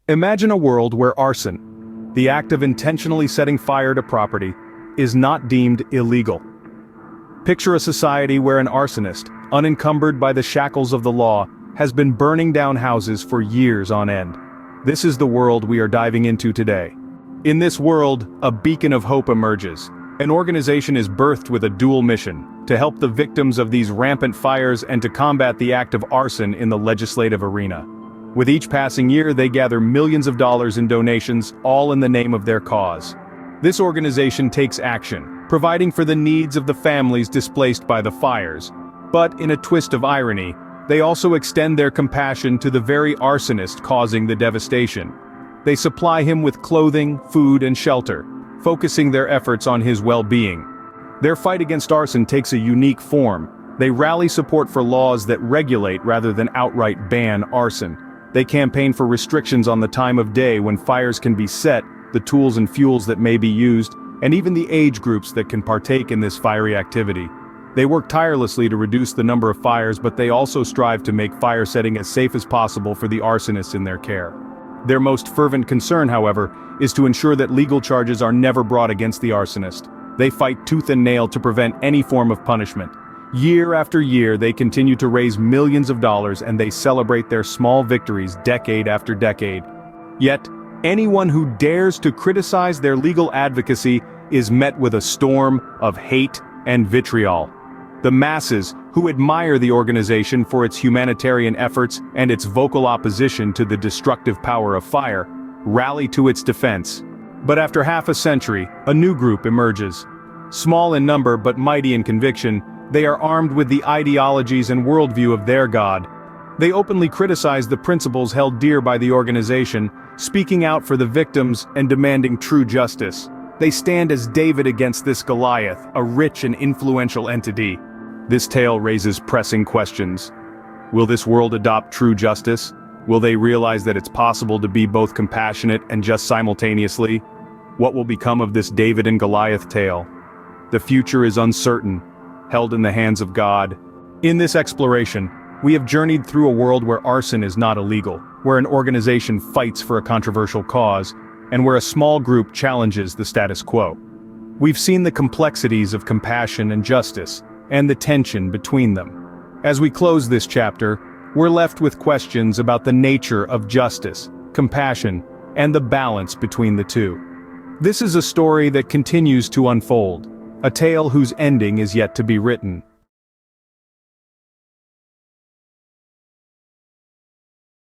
Imagine a world where arson, the act of intentionally setting fire to property, is not deemed illegal. Picture a society where an arsonist, unencumbered by the shackles of the law, has been burning down houses for years on end. This is the world we are diving into today. In this world, a beacon of hope emerges. An organization is birthed with a dual mission: to help the victims of these rampant fires and to combat the act of arson in the legislative arena. With each passing year, they gather millions of dollars in donations, all in the name of their cause. This organization takes action, providing for the needs of the families displaced by the fires. But in a twist of irony, they also extend their compassion to the very arsonist causing the devastation. They supply him with clothing, food, and shelter, focusing their efforts on his well-being. Their fight against arson takes a unique form. They rally support for laws that regulate rather than outright ban arson. They campaign for restrictions on the time of day when fires can be set, the tools and fuels that may be used, and even the age groups that can partake in this fiery activity. They work tirelessly to reduce the number of fires, but they also strive to make fire setting as safe as possible for the arsonists in their care. Their most fervent concern, however, is to ensure that legal charges are never brought against the arsonist. They fight tooth and nail to prevent any form of punishment. Year after year, they continue to raise millions of dollars, and they celebrate their small victories decade after decade. Yet, anyone who dares to criticize their legal advocacy is met with a storm of hate and vitriol. The masses, who admire the organization for its humanitarian efforts and its vocal opposition to the destructive power of fire, rally to its defense. But after half a century, a new group emerges. Small in number but mighty in conviction, they are armed with the ideologies and worldview of their God. They openly criticize the principles held dear by the organization, speaking out for the victims and demanding true justice. They stand as David against this Goliath, a rich and influential entity. This tale raises pressing questions. Will this world adopt true justice? Will they realize that it's possible to be both compassionate and just simultaneously? What will become of this David and Goliath tale? The future is uncertain, held in the hands of God. In this exploration, we have journeyed through a world where arson is not illegal, where an organization fights for a controversial cause, and where a small group challenges the status quo. We've seen the complexities of compassion and justice, and the tension between them. As we close this chapter, we're left with questions about the nature of justice, compassion, and the balance between the two. This is a story that continues to unfold, a tale whose ending is yet to be written.